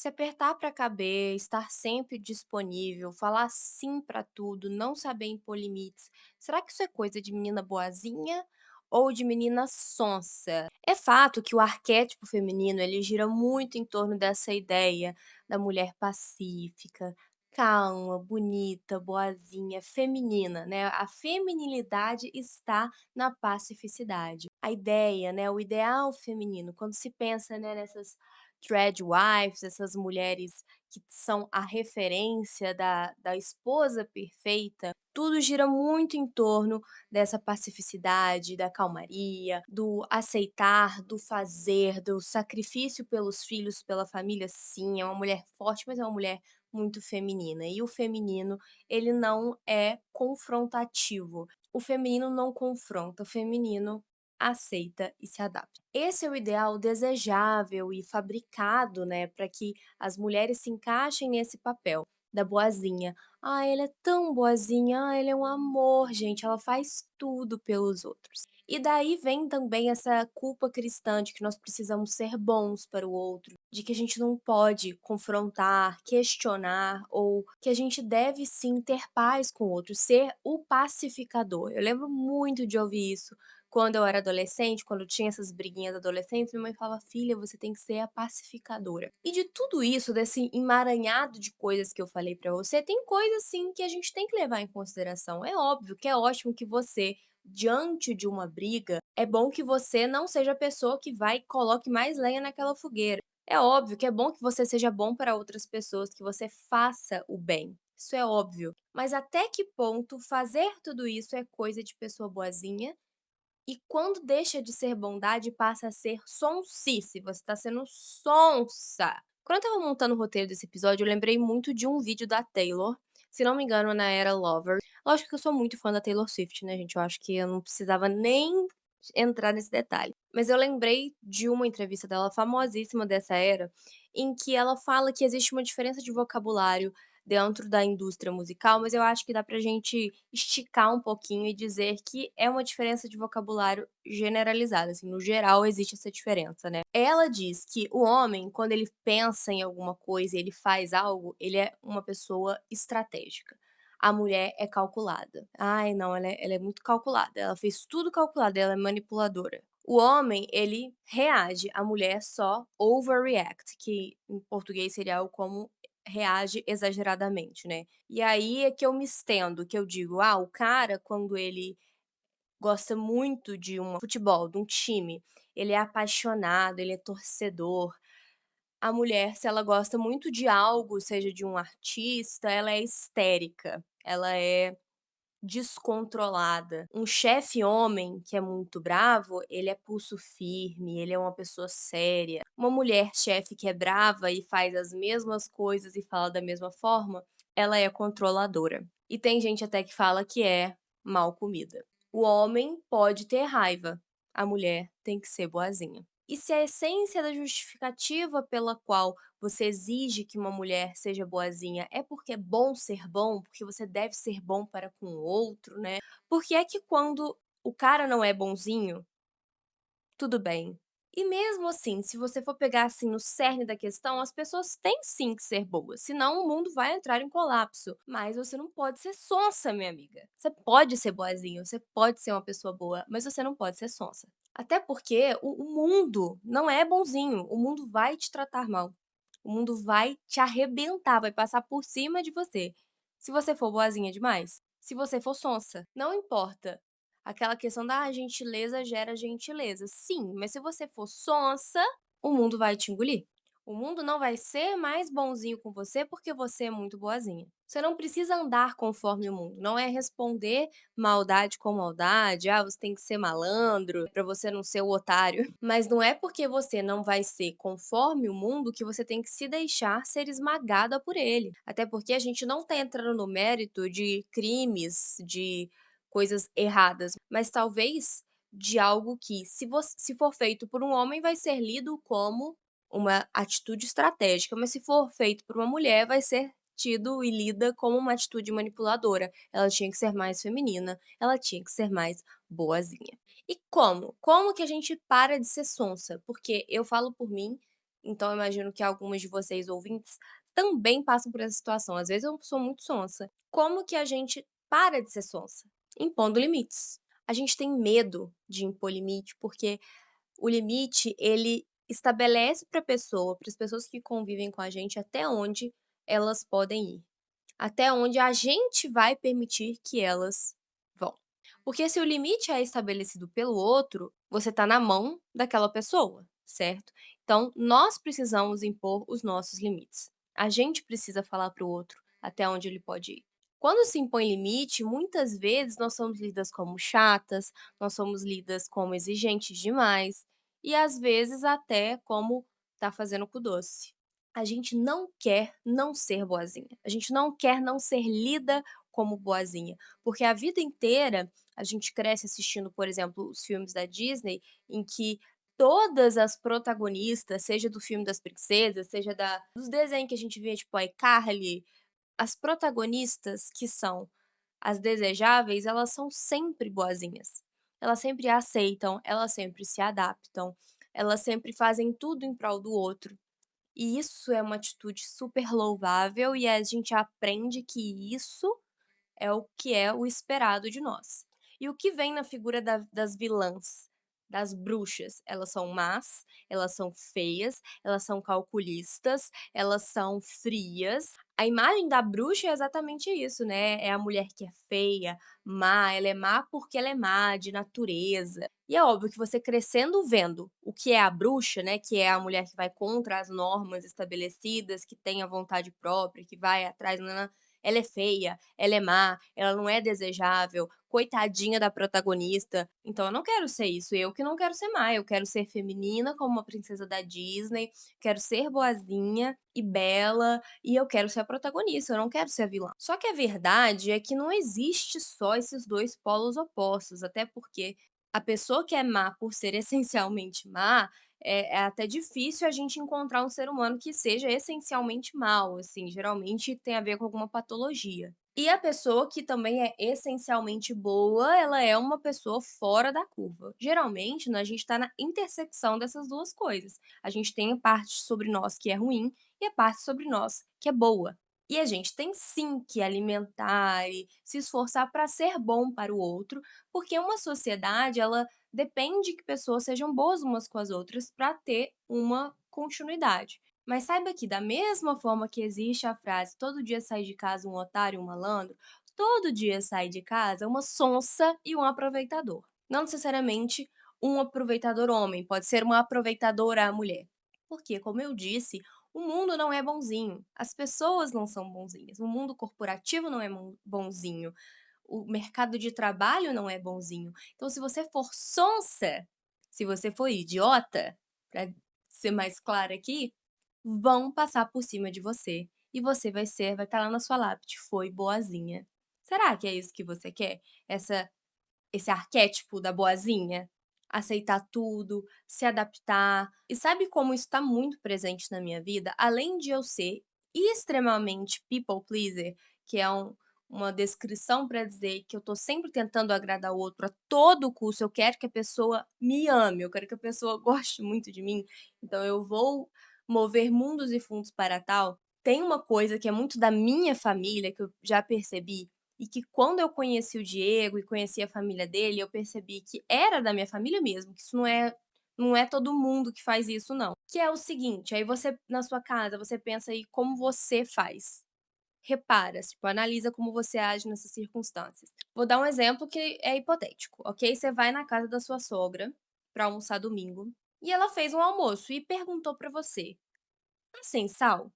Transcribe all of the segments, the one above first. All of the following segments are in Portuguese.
Se apertar para caber, estar sempre disponível, falar sim para tudo, não saber impor limites, será que isso é coisa de menina boazinha ou de menina sonsa? É fato que o arquétipo feminino ele gira muito em torno dessa ideia da mulher pacífica, calma, bonita, boazinha, feminina, né? A feminilidade está na pacificidade. A ideia, né, o ideal feminino, quando se pensa, né, nessas wives, essas mulheres que são a referência da esposa perfeita, tudo gira muito em torno dessa pacificidade, da calmaria, do aceitar, do fazer, do sacrifício pelos filhos, pela família. Sim, é uma mulher forte, mas é uma mulher muito feminina. E o feminino, ele não é confrontativo. O feminino não confronta, o feminino aceita e se adapta. Esse é o ideal desejável e fabricado, né, para que as mulheres se encaixem nesse papel da boazinha. "Ah, ela é tão boazinha, ah, ela é um amor, gente, ela faz tudo pelos outros". E daí vem também essa culpa cristã de que nós precisamos ser bons para o outro, de que a gente não pode confrontar, questionar ou que a gente deve sim ter paz com o outro, ser o pacificador. Eu lembro muito de ouvir isso quando eu era adolescente, quando tinha essas briguinhas adolescentes, minha mãe falava: "Filha, você tem que ser a pacificadora". E de tudo isso, desse emaranhado de coisas que eu falei pra você, tem coisas sim que a gente tem que levar em consideração. É óbvio que é ótimo que você, diante de uma briga, é bom que você não seja a pessoa que vai e coloque mais lenha naquela fogueira. É óbvio que é bom que você seja bom para outras pessoas, que você faça o bem. Isso é óbvio. Mas até que ponto fazer tudo isso é coisa de pessoa boazinha e quando deixa de ser bondade e passa a ser sonsice, você tá sendo sonsa. Quando eu estava montando o roteiro desse episódio, eu lembrei muito de um vídeo da Taylor, se não me engano, na era Lover. Lógico que eu sou muito fã da Taylor Swift, né, gente? Eu acho que eu não precisava nem entrar nesse detalhe. Mas eu lembrei de uma entrevista dela famosíssima dessa era, em que ela fala que existe uma diferença de vocabulário dentro da indústria musical, mas eu acho que dá pra gente esticar um pouquinho e dizer que é uma diferença de vocabulário generalizada, assim, no geral existe essa diferença, né. Ela diz que o homem, quando ele pensa em alguma coisa e ele faz algo, ele é uma pessoa estratégica. A mulher é calculada. "Ai não, ela é muito calculada, ela fez tudo calculado, ela é manipuladora". O homem, ele reage, a mulher só overreact, que em português seria algo como reage exageradamente, né. E aí é que eu me estendo, que eu digo: "Ah, o cara quando ele gosta muito de um futebol, de um time, ele é apaixonado, ele é torcedor". A mulher, se ela gosta muito de algo, seja de um artista, ela é histérica, ela é descontrolada. Um chefe homem que é muito bravo, ele é pulso firme, ele é uma pessoa séria. Uma mulher chefe que é brava e faz as mesmas coisas e fala da mesma forma, ela é controladora. E tem gente até que fala que é mal comida. O homem pode ter raiva, a mulher tem que ser boazinha. E se a essência da justificativa pela qual você exige que uma mulher seja boazinha é porque é bom ser bom, porque você deve ser bom para com o outro, né. Por que é que quando o cara não é bonzinho, tudo bem. E mesmo assim, se você for pegar, assim, no cerne da questão, as pessoas têm sim que ser boas, senão o mundo vai entrar em colapso. Mas você não pode ser sonsa, minha amiga. Você pode ser boazinha, você pode ser uma pessoa boa, mas você não pode ser sonsa. Até porque o mundo não é bonzinho, o mundo vai te tratar mal. O mundo vai te arrebentar, vai passar por cima de você. Se você for boazinha demais, se você for sonsa, não importa. Aquela questão da gentileza gera gentileza. Sim, mas se você for sonsa, o mundo vai te engolir. O mundo não vai ser mais bonzinho com você porque você é muito boazinha. Você não precisa andar conforme o mundo, não é responder maldade com maldade, ah, você tem que ser malandro para você não ser o otário. Mas não é porque você não vai ser conforme o mundo que você tem que se deixar ser esmagada por ele. Até porque a gente não tá entrando no mérito de crimes, de coisas erradas, mas talvez de algo que, se for feito por um homem, vai ser lido como uma atitude estratégica, mas se for feito por uma mulher, vai ser tido e lida como uma atitude manipuladora. Ela tinha que ser mais feminina, ela tinha que ser mais boazinha. E como? Como que a gente para de ser sonsa? Porque eu falo por mim, Então eu imagino que algumas de vocês ouvintes também passam por essa situação. Às vezes eu sou muito sonsa. Como que a gente para de ser sonsa? Impondo limites. A gente tem medo de impor limite, porque o limite ele estabelece para as pessoas que convivem com a gente, até onde elas podem ir. Até onde a gente vai permitir que elas vão. Porque se o limite é estabelecido pelo outro, você está na mão daquela pessoa, certo? Então, nós precisamos impor os nossos limites. A gente precisa falar para o outro até onde ele pode ir. Quando se impõe limite, muitas vezes nós somos lidas como chatas, nós somos lidas como exigentes demais e às vezes até como tá fazendo com doce. A gente não quer não ser boazinha. A gente não quer não ser lida como boazinha, porque a vida inteira a gente cresce assistindo, por exemplo, os filmes da Disney, em que todas as protagonistas, seja do filme das princesas, seja dos desenhos que a gente vê, tipo a iCarly, as protagonistas que são as desejáveis, elas são sempre boazinhas. Elas sempre aceitam, elas sempre se adaptam, elas sempre fazem tudo em prol do outro. E isso é uma atitude super louvável e a gente aprende que isso é o que é o esperado de nós. E o que vem na figura das vilãs, das bruxas? Elas são más, elas são feias, elas são calculistas, elas são frias. A imagem da bruxa é exatamente isso, né? É a mulher que é feia, má, ela é má porque ela é má de natureza. E é óbvio que você crescendo vendo o que é a bruxa, né? Que é a mulher que vai contra as normas estabelecidas, que tem a vontade própria, que vai atrás, ela é feia, ela é má, ela não é desejável, coitadinha da protagonista. Então eu não quero ser isso, eu que não quero ser má, eu quero ser feminina como uma princesa da Disney, quero ser boazinha e bela, e eu quero ser a protagonista, eu não quero ser a vilã. Só que a verdade é que não existe só esses 2 polos opostos, até porque a pessoa que é má por ser essencialmente má, é até difícil a gente encontrar um ser humano que seja essencialmente mal, assim, geralmente tem a ver com alguma patologia. E a pessoa que também é essencialmente boa, ela é uma pessoa fora da curva. Geralmente, né, a gente está na intersecção dessas 2 coisas. A gente tem a parte sobre nós que é ruim e a parte sobre nós que é boa. E a gente tem sim que alimentar e se esforçar para ser bom para o outro, porque uma sociedade ela depende que pessoas sejam boas umas com as outras para ter uma continuidade. Mas saiba que, da mesma forma que existe a frase todo dia sai de casa um otário e um malandro, todo dia sai de casa uma sonsa e um aproveitador. Não necessariamente um aproveitador homem, pode ser uma aproveitadora mulher. Porque, como eu disse, o mundo não é bonzinho, as pessoas não são bonzinhas, o mundo corporativo não é bonzinho, o mercado de trabalho não é bonzinho. Então, se você for sonsa, se você for idiota, para ser mais clara aqui, vão passar por cima de você e você vai estar lá na sua lápide, foi boazinha. Será que é isso que você quer? Essa esse arquétipo da boazinha? Aceitar tudo, se adaptar. E sabe como isso está muito presente na minha vida? Além de eu ser extremamente people pleaser, que é uma descrição para dizer que eu tô sempre tentando agradar o outro a todo custo, eu quero que a pessoa me ame, eu quero que a pessoa goste muito de mim, então eu vou mover mundos e fundos para tal. Tem uma coisa que é muito da minha família, que eu já percebi, e que quando eu conheci o Diego e conheci a família dele, eu percebi que era da minha família mesmo, que isso não é todo mundo que faz isso não. Que é o seguinte, aí você na sua casa, você pensa aí como você faz. Repara, tipo, analisa como você age nessas circunstâncias. Vou dar um exemplo que é hipotético, ok? Você vai na casa da sua sogra pra almoçar domingo, e ela fez um almoço e perguntou pra você: "Tá sem sal?".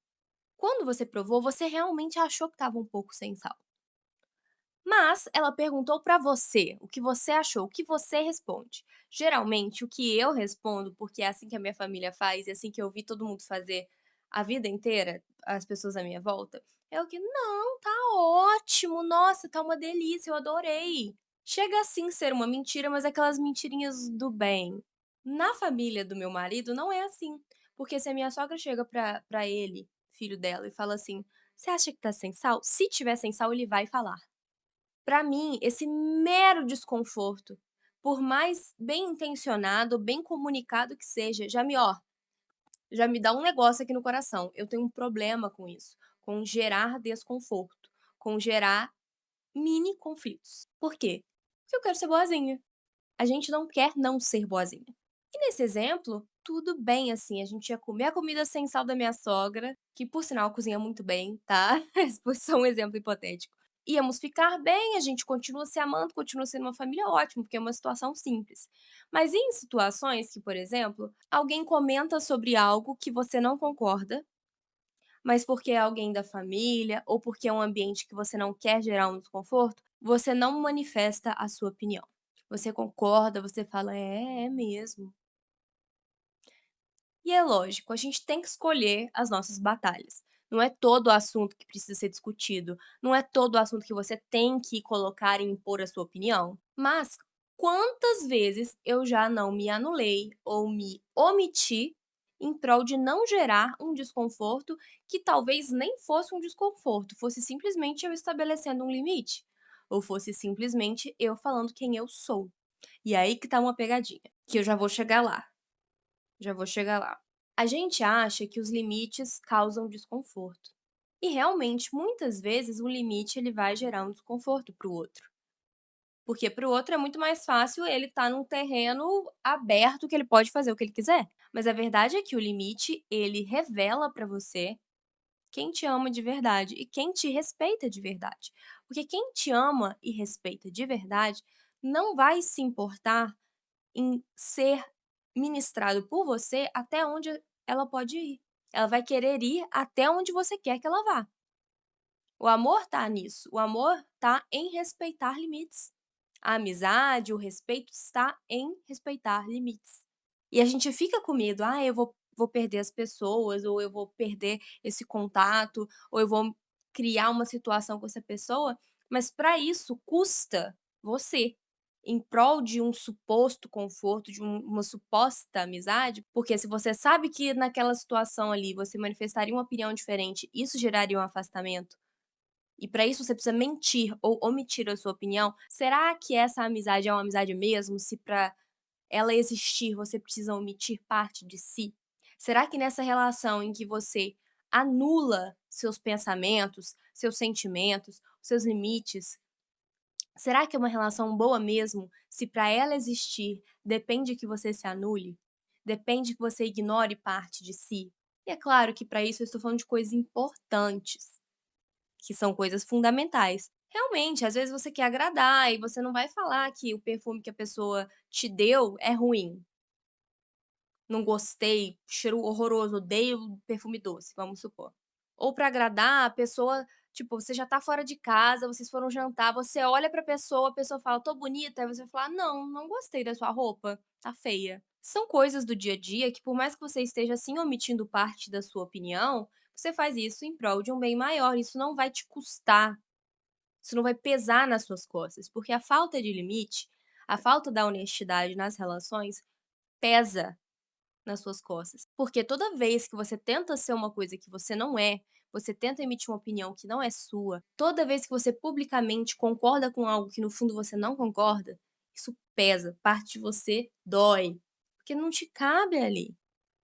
Quando você provou, você realmente achou que estava um pouco sem sal. Mas ela perguntou pra você, o que você achou, o que você responde. Geralmente, o que eu respondo, porque é assim que a minha família faz e é assim que eu vi todo mundo fazer a vida inteira, as pessoas à minha volta, é o que: "Não, tá ótimo, nossa, tá uma delícia, eu adorei". Chega assim ser uma mentira, mas aquelas mentirinhas do bem. Na família do meu marido não é assim, porque se a minha sogra chega pra ele, filho dela, e fala assim: "Você acha que tá sem sal?", se tiver sem sal, ele vai falar. Para mim, esse mero desconforto, por mais bem intencionado, bem comunicado que seja, já me já me dá um negócio aqui no coração. Eu tenho um problema com isso, com gerar desconforto, com gerar mini conflitos. Por quê? Porque eu quero ser boazinha. A gente não quer não ser boazinha. E nesse exemplo, tudo bem, assim, a gente ia comer a comida sem sal da minha sogra, que por sinal cozinha muito bem, tá? Esse foi só um exemplo hipotético. Íamos ficar bem, a gente continua se amando, continua sendo uma família ótima, porque é uma situação simples. Mas em situações que, por exemplo, alguém comenta sobre algo que você não concorda, mas porque é alguém da família ou porque é um ambiente que você não quer gerar um desconforto, você não manifesta a sua opinião. Você concorda, você fala: "É, é mesmo". E é lógico, a gente tem que escolher as nossas batalhas. Não é todo assunto que precisa ser discutido, não é todo assunto que você tem que colocar e impor a sua opinião. Mas quantas vezes eu já não me anulei ou me omiti em prol de não gerar um desconforto que talvez nem fosse um desconforto, fosse simplesmente eu estabelecendo um limite, ou fosse simplesmente eu falando quem eu sou. E aí que tá uma pegadinha, que eu já vou chegar lá. Já vou chegar lá. A gente acha que os limites causam desconforto. E realmente, muitas vezes, o limite ele vai gerar um desconforto para o outro. Porque para o outro é muito mais fácil ele estar num terreno aberto que ele pode fazer o que ele quiser. Mas a verdade é que o limite, ele revela para você quem te ama de verdade e quem te respeita de verdade. Porque quem te ama e respeita de verdade não vai se importar em ser ministrado por você até onde ela pode ir. Ela vai querer ir até onde você quer que ela vá. O amor tá nisso, o amor tá em respeitar limites. A amizade, o respeito está em respeitar limites. E a gente fica com medo: "Ah, eu vou perder as pessoas, ou eu vou perder esse contato, ou eu vou criar uma situação com essa pessoa", mas para isso custa você, em prol de um suposto conforto, de uma suposta amizade, porque se você sabe que naquela situação ali você manifestaria uma opinião diferente, isso geraria um afastamento, e para isso você precisa mentir ou omitir a sua opinião, será que essa amizade é uma amizade mesmo, se para ela existir, você precisa omitir parte de si? Será que nessa relação em que você anula seus pensamentos, seus sentimentos, seus limites, será que é uma relação boa mesmo, se para ela existir depende que você se anule? Depende que você ignore parte de si? E é claro que para isso eu estou falando de coisas importantes, que são coisas fundamentais. Realmente, às vezes você quer agradar e você não vai falar que o perfume que a pessoa te deu é ruim. Não gostei, cheiro horroroso, odeio perfume doce, vamos supor. Ou pra agradar, a pessoa, tipo, você já tá fora de casa, vocês foram jantar, você olha pra pessoa, a pessoa fala: "Tô bonita", aí você fala: "Não, não gostei da sua roupa, tá feia". São coisas do dia a dia que, por mais que você esteja, assim, omitindo parte da sua opinião, você faz isso em prol de um bem maior, isso não vai te custar, isso não vai pesar nas suas costas, porque a falta de limite, a falta da honestidade nas relações pesa nas suas costas. Porque toda vez que você tenta ser uma coisa que você não é, você tenta emitir uma opinião que não é sua, toda vez que você publicamente concorda com algo que no fundo você não concorda, isso pesa, parte de você dói, porque não te cabe ali,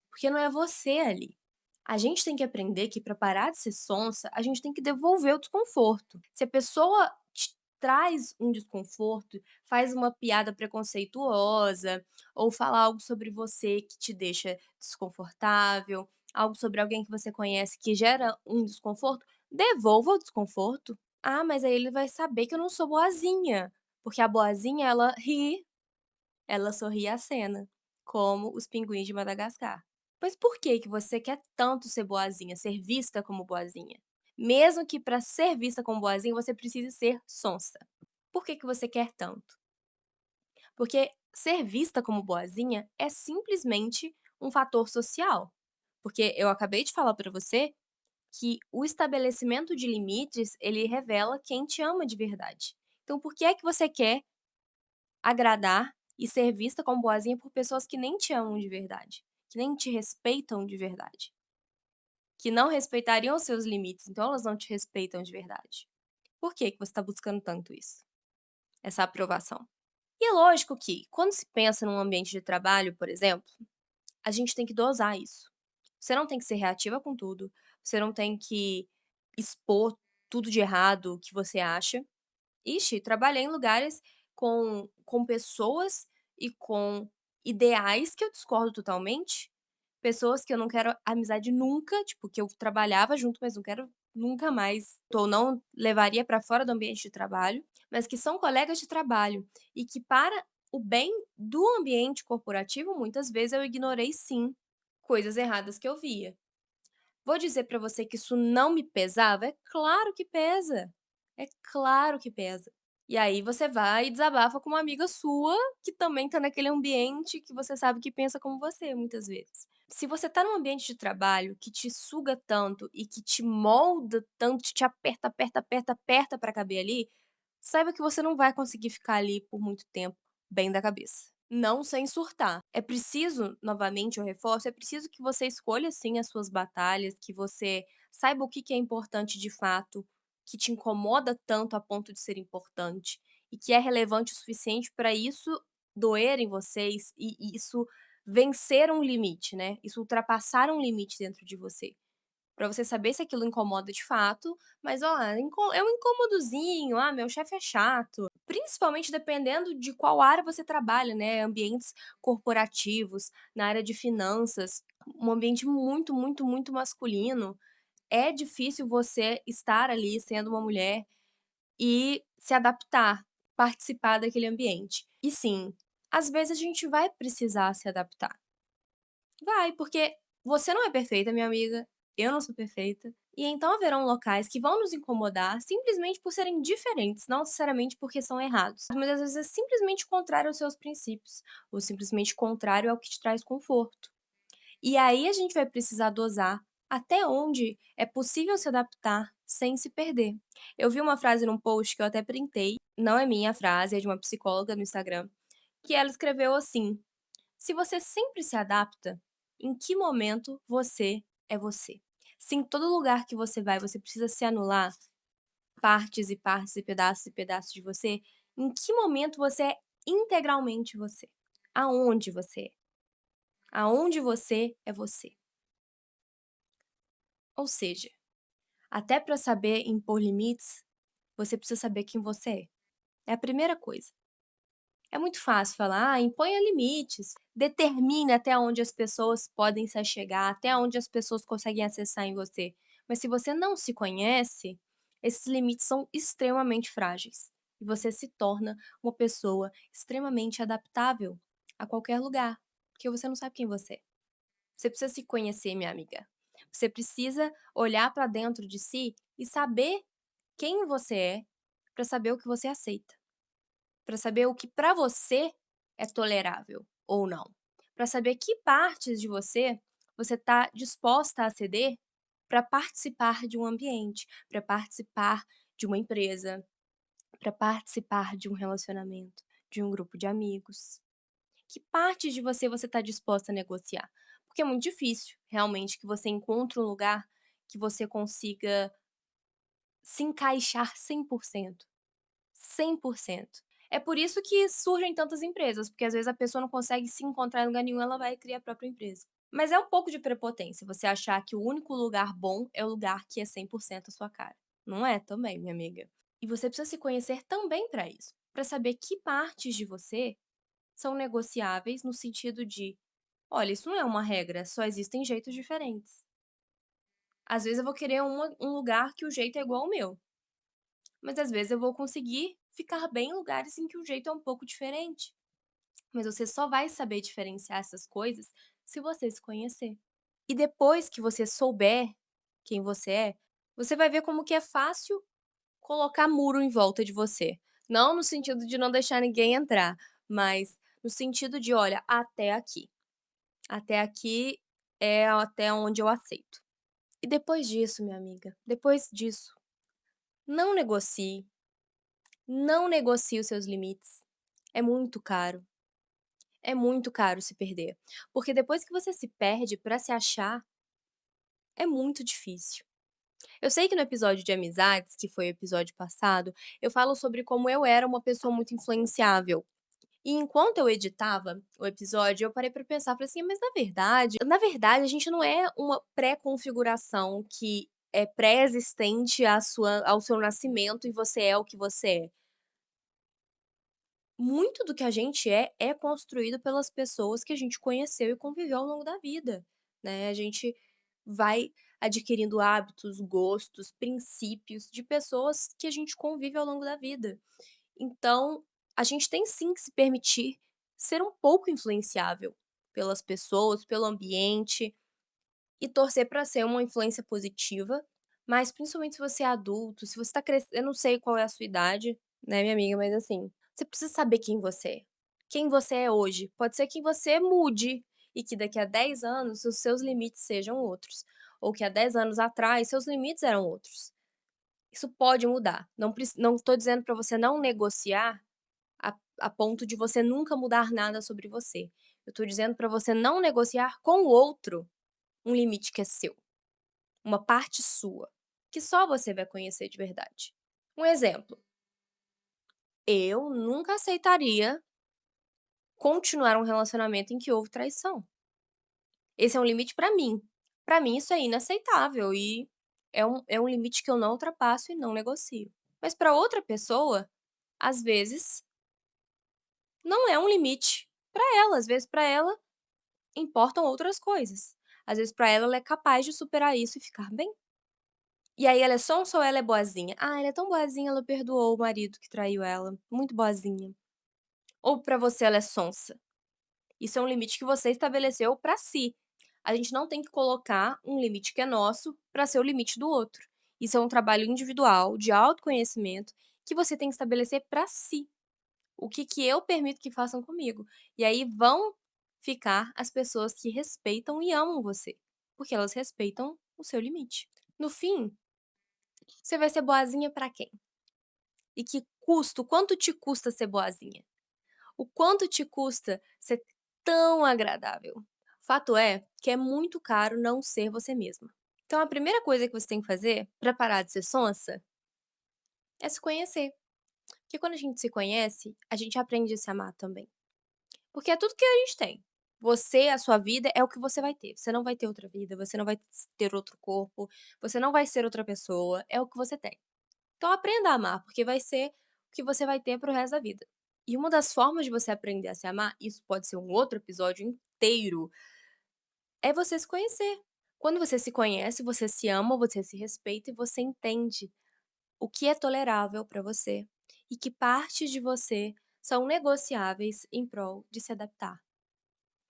porque não é você ali. A gente tem que aprender que para parar de ser sonsa, a gente tem que devolver o desconforto. Se a pessoa te traz um desconforto, faz uma piada preconceituosa, ou fala algo sobre você que te deixa desconfortável, algo sobre alguém que você conhece que gera um desconforto, devolva o desconforto. Ah, mas aí ele vai saber que eu não sou boazinha, porque a boazinha ela ri, ela sorri à cena, como os pinguins de Madagascar. Mas por que que você quer tanto ser boazinha, ser vista como boazinha? Mesmo que para ser vista como boazinha você precise ser sonsa. Por que que você quer tanto? Porque ser vista como boazinha é simplesmente um fator social. Porque eu acabei de falar para você que o estabelecimento de limites, ele revela quem te ama de verdade. Então por que é que você quer agradar e ser vista como boazinha por pessoas que nem te amam de verdade, que nem te respeitam de verdade? Que não respeitariam os seus limites, então elas não te respeitam de verdade. Por que que você está buscando tanto isso? Essa aprovação. E é lógico que, quando se pensa num ambiente de trabalho, por exemplo, a gente tem que dosar isso. Você não tem que ser reativa com tudo, você não tem que expor tudo de errado que você acha. Ixi, trabalhei em lugares com pessoas e com ideais que eu discordo totalmente, pessoas que eu não quero amizade nunca, tipo, que eu trabalhava junto, mas não quero nunca mais, ou não levaria pra fora do ambiente de trabalho, mas que são colegas de trabalho e que para o bem do ambiente corporativo, muitas vezes eu ignorei sim, coisas erradas que eu via. Vou dizer pra você que isso não me pesava? É claro que pesa, é claro que pesa. E aí você vai e desabafa com uma amiga sua, que também tá naquele ambiente que você sabe que pensa como você, muitas vezes. Se você tá num ambiente de trabalho que te suga tanto e que te molda tanto, te aperta, aperta, aperta, aperta pra caber ali, saiba que você não vai conseguir ficar ali por muito tempo bem da cabeça. Não sem surtar. É preciso, novamente eu reforço, é preciso que você escolha sim as suas batalhas, que você saiba o que que é importante de fato, que te incomoda tanto a ponto de ser importante e que é relevante o suficiente para isso doer em vocês e isso vencer um limite, né? Isso ultrapassar um limite dentro de você. Pra você saber se aquilo incomoda de fato, mas ó, é um incômodozinho, "Ah, meu chefe é chato", principalmente dependendo de qual área você trabalha, né, ambientes corporativos, na área de finanças, um ambiente muito, muito, muito masculino, é difícil você estar ali sendo uma mulher e se adaptar, participar daquele ambiente. E sim, às vezes a gente vai precisar se adaptar. Vai, porque você não é perfeita, minha amiga, eu não sou perfeita, e então haverão locais que vão nos incomodar simplesmente por serem diferentes, não necessariamente porque são errados, mas às vezes é simplesmente contrário aos seus princípios, ou simplesmente contrário ao que te traz conforto. E aí a gente vai precisar dosar até onde é possível se adaptar sem se perder. Eu vi uma frase num post que eu até printei, não é minha frase, é de uma psicóloga no Instagram, que ela escreveu assim: se você sempre se adapta, em que momento você é você? Se em todo lugar que você vai, você precisa se anular partes e partes e pedaços de você, em que momento você é integralmente você? Aonde você é? Aonde você é você? Ou seja, até para saber impor limites, você precisa saber quem você é. É a primeira coisa. É muito fácil falar: "Ah, imponha limites, determine até onde as pessoas podem se achegar, até onde as pessoas conseguem acessar em você". Mas se você não se conhece, esses limites são extremamente frágeis e você se torna uma pessoa extremamente adaptável a qualquer lugar, porque você não sabe quem você é. Você precisa se conhecer, minha amiga. Você precisa olhar para dentro de si e saber quem você é, para saber o que você aceita. Para saber o que para você é tolerável ou não. Para saber que partes de você você está disposta a ceder para participar de um ambiente, para participar de uma empresa, para participar de um relacionamento, de um grupo de amigos. Que partes de você está disposta a negociar? Porque é muito difícil, realmente, que você encontre um lugar que você consiga se encaixar 100%. 100%. É por isso que surgem tantas empresas, porque às vezes a pessoa não consegue se encontrar em lugar nenhum, ela vai criar a própria empresa. Mas é um pouco de prepotência você achar que o único lugar bom é o lugar que é 100% a sua cara. Não é também, minha amiga. E você precisa se conhecer também para isso, para saber que partes de você são negociáveis no sentido de, olha, isso não é uma regra, só existem jeitos diferentes. Às vezes eu vou querer um lugar que o jeito é igual ao meu. Mas às vezes eu vou conseguir ficar bem em lugares em que o jeito é um pouco diferente. Mas você só vai saber diferenciar essas coisas se você se conhecer. E depois que você souber quem você vai ver como que é fácil colocar muro em volta de você. Não no sentido de não deixar ninguém entrar, mas no sentido de, olha, até aqui. Até aqui é até onde eu aceito. E depois disso, minha amiga, depois disso, não negocie. Não negocie os seus limites. É muito caro se perder, porque depois que você se perde pra se achar, é muito difícil. Eu sei que no episódio de amizades, que foi o episódio passado, eu falo sobre como eu era uma pessoa muito influenciável, E enquanto eu editava o episódio, eu parei pra pensar, falei assim: "Mas na verdade a gente não é uma pré-configuração que é pré-existente ao seu nascimento e você é o que você é. Muito do que a gente é construído pelas pessoas que a gente conheceu e conviveu ao longo da vida, né. A gente vai adquirindo hábitos, gostos, princípios de pessoas que a gente convive ao longo da vida. Então, a gente tem sim que se permitir ser um pouco influenciável pelas pessoas, pelo ambiente e torcer para ser uma influência positiva, mas principalmente se você é adulto, se você tá crescendo, eu não sei qual é a sua idade, né, minha amiga, mas assim, você precisa saber quem você é. Quem você é hoje. Pode ser que você mude e que daqui a 10 anos os seus limites sejam outros, ou que há 10 anos atrás seus limites eram outros. Isso pode mudar. Não estou dizendo para você não negociar a ponto de você nunca mudar nada sobre você. Eu tô dizendo para você não negociar com o outro um limite que é seu, uma parte sua, que só você vai conhecer de verdade. Um exemplo, eu nunca aceitaria continuar um relacionamento em que houve traição. Esse é um limite pra mim. Pra mim isso é inaceitável e é um limite que eu não ultrapasso e não negocio. Mas pra outra pessoa, às vezes, não é um limite pra ela, às vezes pra ela importam outras coisas. Às vezes pra ela, ela é capaz de superar isso e ficar bem. E aí ela é sonsa ou ela é boazinha? "Ah, ela é tão boazinha, ela perdoou o marido que traiu ela, muito boazinha". Ou pra você ela é sonsa? Isso é um limite que você estabeleceu pra si. A gente não tem que colocar um limite que é nosso pra ser o limite do outro. Isso é um trabalho individual, de autoconhecimento, que você tem que estabelecer pra si. O que que eu permito que façam comigo. E aí vão ficar as pessoas que respeitam e amam você, porque elas respeitam o seu limite. No fim, você vai ser boazinha pra quem? E que custo quanto te custa ser boazinha? O quanto te custa ser tão agradável? Fato é que é muito caro não ser você mesma. Então a primeira coisa que você tem que fazer pra parar de ser sonsa é se conhecer. Porque quando a gente se conhece, a gente aprende a se amar também. Porque é tudo que a gente tem. Você, a sua vida é o que você vai ter. Você não vai ter outra vida, você não vai ter outro corpo, você não vai ser outra pessoa, é o que você tem. Então aprenda a amar, porque vai ser o que você vai ter para o resto da vida. E uma das formas de você aprender a se amar, isso pode ser um outro episódio inteiro, é você se conhecer. Quando você se conhece, você se ama, você se respeita e você entende o que é tolerável para você e que partes de você são negociáveis em prol de se adaptar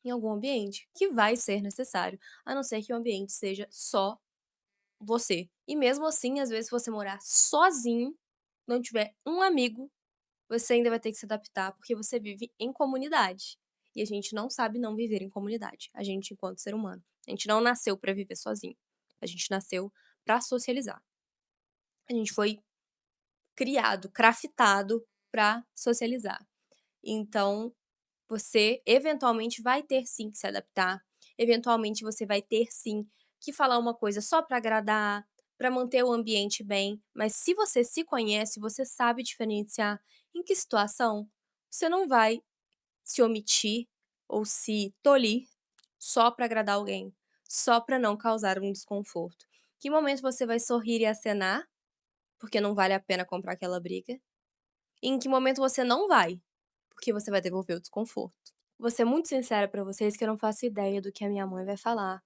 em algum ambiente, que vai ser necessário, a não ser que o ambiente seja só você. E mesmo assim, às vezes, se você morar sozinho, não tiver um amigo, você ainda vai ter que se adaptar, porque você vive em comunidade. E a gente não sabe não viver em comunidade, a gente enquanto ser humano. A gente não nasceu para viver sozinho, a gente nasceu para socializar. A gente foi criado, craftado para socializar. Então, você eventualmente vai ter sim que se adaptar, eventualmente você vai ter sim que falar uma coisa só para agradar, para manter o ambiente bem, mas se você se conhece, você sabe diferenciar em que situação você não vai se omitir ou se tolir só para agradar alguém, só para não causar um desconforto. Que momento você vai sorrir e acenar, porque não vale a pena comprar aquela briga, e em que momento você não vai, porque você vai devolver o desconforto. Vou ser muito sincera pra vocês que eu não faço ideia do que a minha mãe vai falar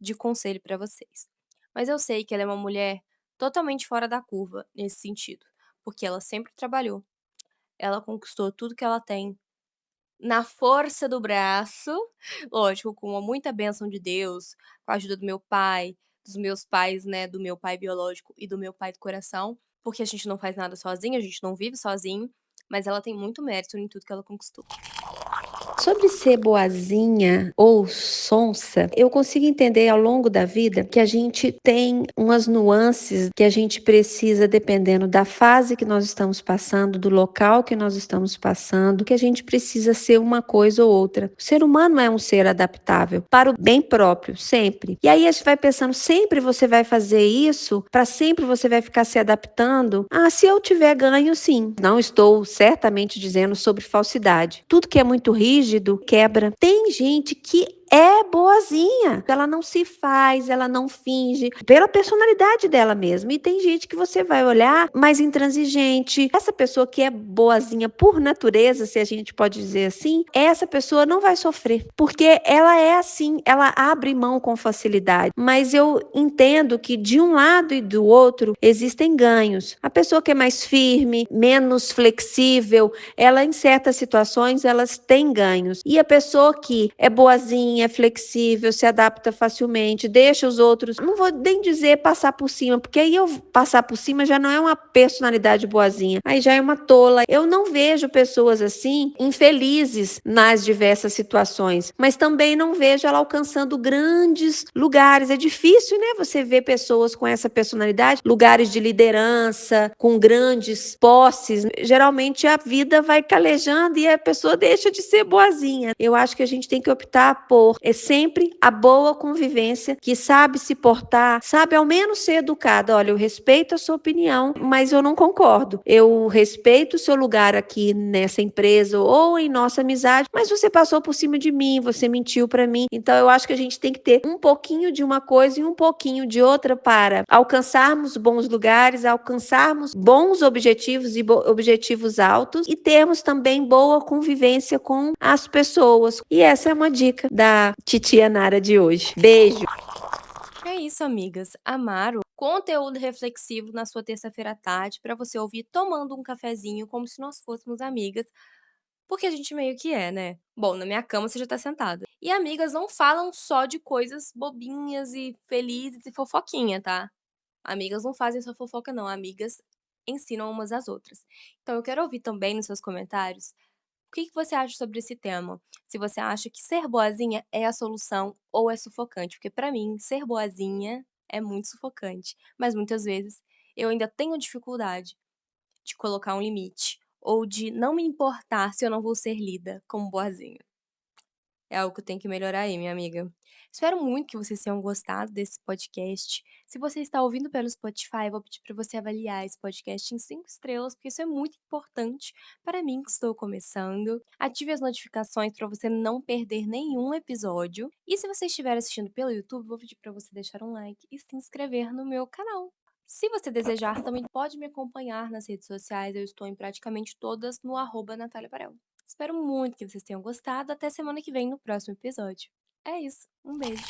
de conselho pra vocês. Mas eu sei que ela é uma mulher totalmente fora da curva nesse sentido, porque ela sempre trabalhou, ela conquistou tudo que ela tem na força do braço, lógico, com muita bênção de Deus, com a ajuda do meu pai, dos meus pais, né, do meu pai biológico e do meu pai do coração, porque a gente não faz nada sozinho, a gente não vive sozinho, mas ela tem muito mérito em tudo que ela conquistou. Sobre ser boazinha ou sonsa, eu consigo entender ao longo da vida que a gente tem umas nuances que a gente precisa, dependendo da fase que nós estamos passando, do local que nós estamos passando, que a gente precisa ser uma coisa ou outra. O ser humano é um ser adaptável para o bem próprio, sempre. E aí a gente vai pensando, sempre você vai fazer isso? Para sempre você vai ficar se adaptando? Ah, se eu tiver ganho, sim. Não estou certamente dizendo sobre falsidade. Tudo que é muito rígido quebra. Tem gente que é boazinha, ela não se faz, ela não finge, pela personalidade dela mesma. E tem gente que você vai olhar mais intransigente. Essa pessoa que é boazinha por natureza, se a gente pode dizer assim, essa pessoa não vai sofrer, porque ela é assim, ela abre mão com facilidade. Mas eu entendo que de um lado e do outro existem ganhos. A pessoa que é mais firme, menos flexível, ela em certas situações elas têm ganhos. E a pessoa que é boazinha, é flexível, se adapta facilmente, deixa os outros, não vou nem dizer passar por cima, porque aí eu passar por cima já não é uma personalidade boazinha, aí já é uma tola. Eu não vejo pessoas assim infelizes nas diversas situações, mas também não vejo ela alcançando grandes lugares. É difícil, né? Você ver pessoas com essa personalidade, lugares de liderança, com grandes posses. Geralmente a vida vai calejando e a pessoa deixa de ser boazinha. Eu acho que a gente tem que optar por sempre a boa convivência, que sabe se portar, sabe ao menos ser educada. Olha, eu respeito a sua opinião, mas eu não concordo. Eu respeito o seu lugar aqui nessa empresa ou em nossa amizade, mas você passou por cima de mim, você mentiu para mim. Então eu acho que a gente tem que ter um pouquinho de uma coisa e um pouquinho de outra para alcançarmos bons lugares, alcançarmos bons objetivos e objetivos altos e termos também boa convivência com as pessoas. E essa é uma dica da titia Nara de hoje. Beijo! É isso, amigas. Amaram conteúdo reflexivo na sua terça-feira à tarde para você ouvir tomando um cafezinho como se nós fôssemos amigas, porque a gente meio que é, né? Bom, na minha cama você já tá sentada. E amigas não falam só de coisas bobinhas e felizes e fofoquinha, tá? Amigas não fazem só fofoca, não. Amigas ensinam umas às outras. Então eu quero ouvir também nos seus comentários o que que você acha sobre esse tema. Se você acha que ser boazinha é a solução ou é sufocante. Porque pra mim, ser boazinha é muito sufocante. Mas muitas vezes eu ainda tenho dificuldade de colocar um limite. Ou de não me importar se eu não vou ser lida como boazinha. É algo que eu tenho que melhorar aí, minha amiga. Espero muito que vocês tenham gostado desse podcast. Se você está ouvindo pelo Spotify, eu vou pedir para você avaliar esse podcast em 5 estrelas, porque isso é muito importante para mim que estou começando. Ative as notificações para você não perder nenhum episódio. E se você estiver assistindo pelo YouTube, eu vou pedir para você deixar um like e se inscrever no meu canal. Se você desejar, também pode me acompanhar nas redes sociais. Eu estou em praticamente todas no @Natália Parel. Espero muito que vocês tenham gostado. Até semana que vem no próximo episódio. É isso. Um beijo.